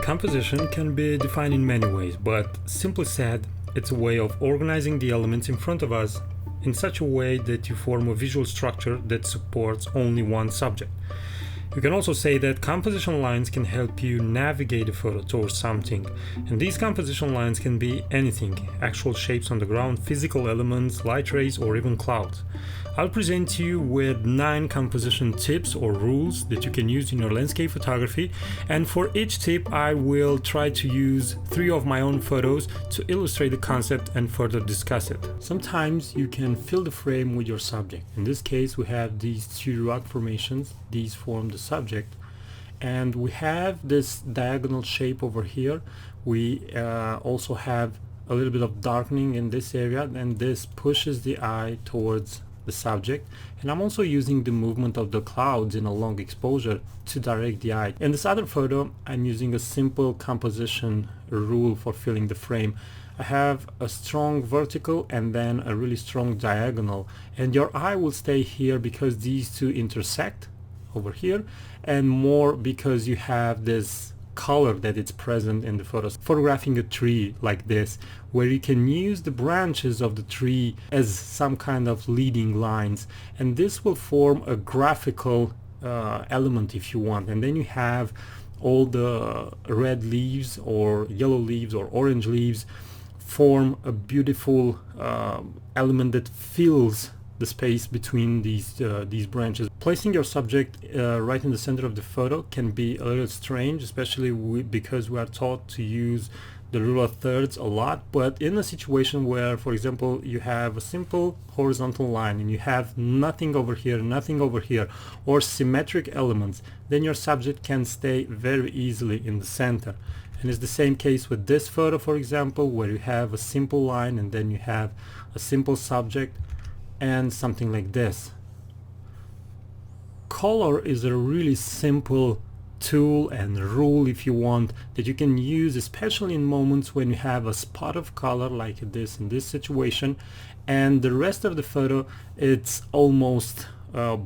Composition can be defined in many ways, but simply said, it's a way of organizing the elements in front of us in such a way that you form a visual structure that supports only one subject. You can also say that composition lines can help you navigate a photo towards something, and these composition lines can be anything: actual shapes on the ground, physical elements, light rays, or even clouds. I'll present you with 9 composition tips or rules that you can use in your landscape photography, and for each tip I will try to use 3 of my own photos to illustrate the concept and further discuss it. Sometimes you can fill the frame with your subject. In this case we have these 2 rock formations. These form the subject, and we have this diagonal shape over here. We also have a little bit of darkening in this area, and this pushes the eye towards the subject, and I'm also using the movement of the clouds in a long exposure to direct the eye. In this other photo I'm using a simple composition rule for filling the frame. I have a strong vertical and then a really strong diagonal, and your eye will stay here because these 2 intersect over here, and more because you have this color that is present in the photos. Photographing a tree like this, where you can use the branches of the tree as some kind of leading lines, and this will form a graphical element if you want, and then you have all the red leaves or yellow leaves or orange leaves form a beautiful element that fills the space between these branches. Placing your subject right in the center of the photo can be a little strange, especially because we are taught to use the rule of thirds a lot, but in a situation where, for example, you have a simple horizontal line and you have nothing over here, or symmetric elements, then your subject can stay very easily in the center. And it's the same case with this photo, for example, where you have a simple line and then you have a simple subject and something like this. Color is a really simple tool and rule, if you want, that you can use especially in moments when you have a spot of color like this in this situation, and the rest of the photo it's almost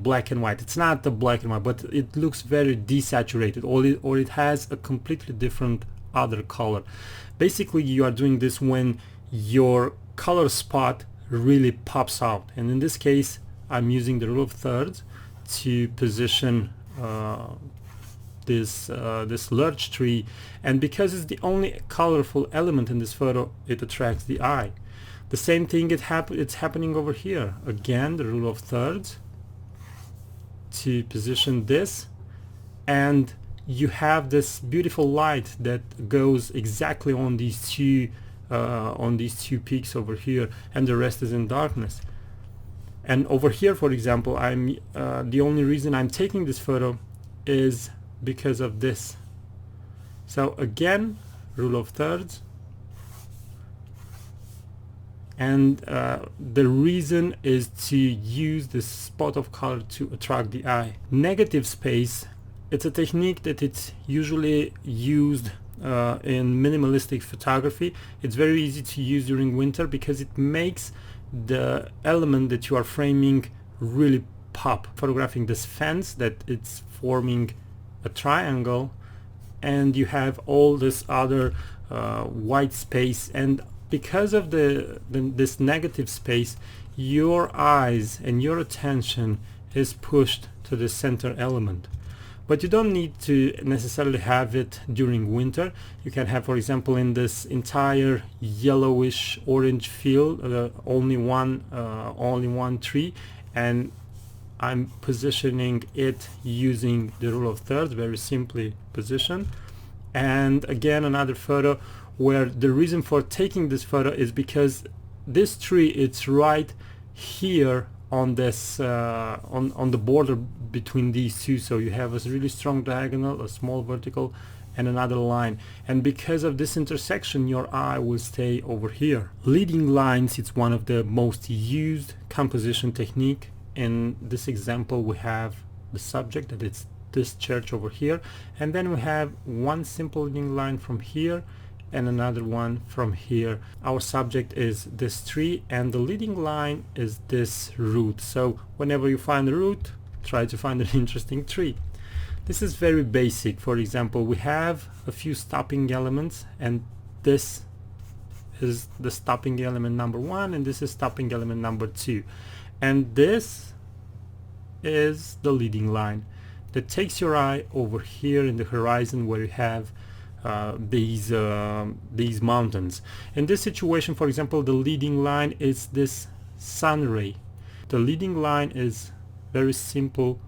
black and white. It's not the black and white, but it looks very desaturated, or it has a completely different other color. Basically you are doing this when your color spot really pops out, and in this case I'm using the rule of thirds to position this large tree, and because it's the only colorful element in this photo, it attracts the eye. The same thing it's happening over here. Again, the rule of thirds to position this, and you have this beautiful light that goes exactly on these two peaks over here, and the rest is in darkness. And over here, for example, I'm the only reason I'm taking this photo is because of this. So again, rule of thirds, and the reason is to use this spot of color to attract the eye. Negative space, it's a technique that it's usually used in minimalistic photography. It's very easy to use during winter because it makes the element that you are framing really pop. Photographing this fence that it's forming a triangle, and you have all this other white space, and because of this negative space, your eyes and your attention is pushed to the center element. But you don't need to necessarily have it during winter. You can have, for example, in this entire yellowish orange field, only one tree, and I'm positioning it using the rule of thirds, very simply positioned. And again, another photo where the reason for taking this photo is because this tree, it's right here on this on the border between these 2, so you have a really strong diagonal, a small vertical, and another line, and because of this intersection your eye will stay over here. Leading lines, it's one of the most used composition technique. In this example we have the subject, that it's this church over here, and then we have one simple leading line from here and another one from here. Our subject is this tree and the leading line is this root. So whenever you find a root, try to find an interesting tree. This is very basic. For example, we have a few stopping elements, and this is the stopping element number 1, and this is stopping element number 2, and this is the leading line that takes your eye over here in the horizon where you have these mountains. In this situation, for example, the leading line is this sun ray. The leading line is very simple.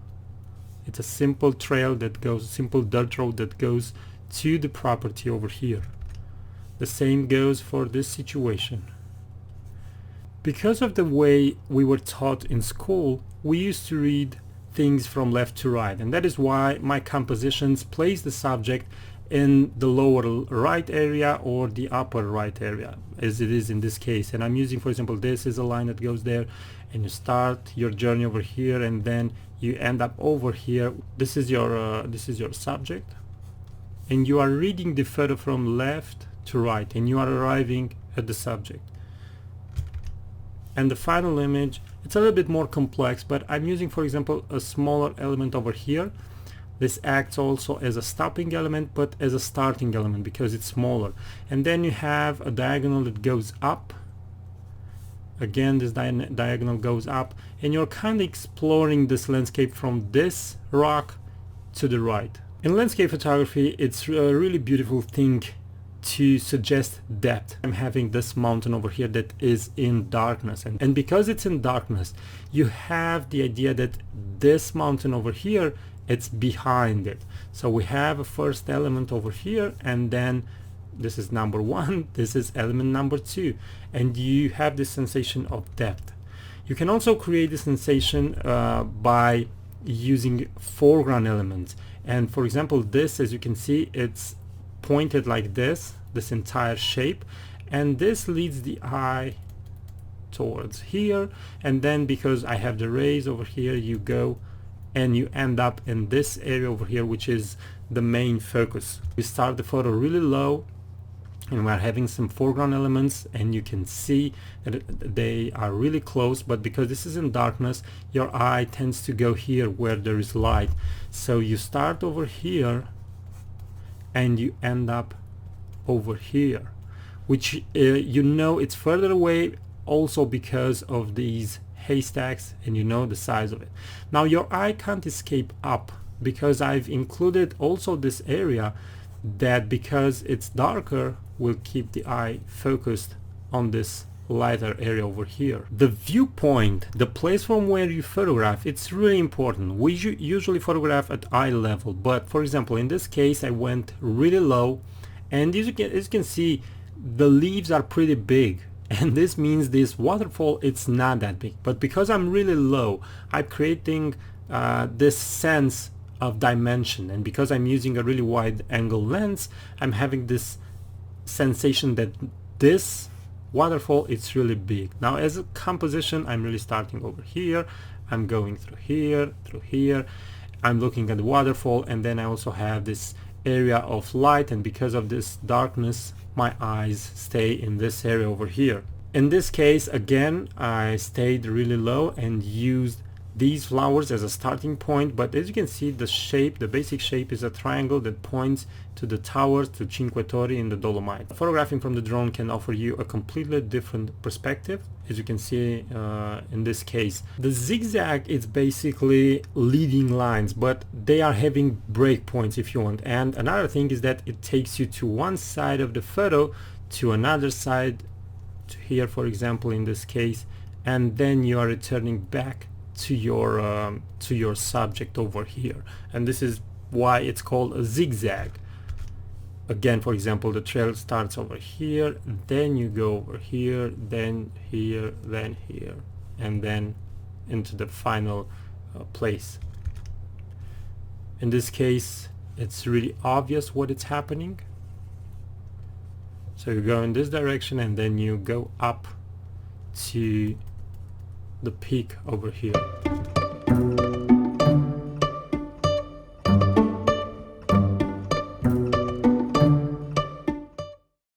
It's a simple trail that goes, simple dirt road that goes to the property over here. The same goes for this situation. Because of the way we were taught in school, we used to read things from left to right, and that is why my compositions place the subject in the lower right area or the upper right area, as it is in this case. And I'm using, for example, this is a line that goes there, and you start your journey over here, and then you end up over here. This is your subject, and you are reading the photo from left to right, and you are arriving at the subject. And the final image, it's a little bit more complex, but I'm using, for example, a smaller element over here. This acts also as a stopping element, but as a starting element because it's smaller. And then you have a diagonal that goes up. Again, this diagonal goes up, and you're kind of exploring this landscape from this rock to the right. In landscape photography, it's a really beautiful thing to suggest depth. I'm having this mountain over here that is in darkness, and because it's in darkness, you have the idea that this mountain over here, it's behind it. So we have a first element over here, and then this is number 1, this is element number 2, and you have this sensation of depth. You can also create the sensation by using foreground elements. And for example, this, as you can see, it's pointed like this entire shape, and this leads the eye towards here, and then because I have the rays over here, you go and you end up in this area over here, which is the main focus. We start the photo really low, and we're having some foreground elements, and you can see that they are really close, but because this is in darkness, your eye tends to go here where there is light. So you start over here and you end up over here, which you know it's further away also because of these haystacks, and you know the size of it. Now your eye can't escape up because I've included also this area that, because it's darker, will keep the eye focused on this lighter area over here. The viewpoint, the place from where you photograph, it's really important. We usually photograph at eye level, but for example, in this case I went really low, and as you can see, the leaves are pretty big, and this means this waterfall, it's not that big. But because I'm really low, I'm creating this sense of dimension, and because I'm using a really wide angle lens, I'm having this sensation that this waterfall, it's really big. Now as a composition, I'm really starting over here, I'm going through here, I'm looking at the waterfall, and then I also have this area of light, and because of this darkness, my eyes stay in this area over here. In this case, again, I stayed really low and used these flowers as a starting point, but as you can see, the shape, the basic shape, is a triangle that points to the towers, to Cinque Torri in the Dolomite. Photographing from the drone can offer you a completely different perspective, as you can see in this case. The zigzag is basically leading lines, but they are having breakpoints if you want. And another thing is that it takes you to one side of the photo, to another side, to here for example in this case, and then you are returning back to your subject over here, and this is why it's called a zigzag. Again, for example, the trail starts over here, then you go over here, then here, then here, and then into the final place. In this case, it's really obvious what is happening. So you go in this direction, and then you go up to the peak over here.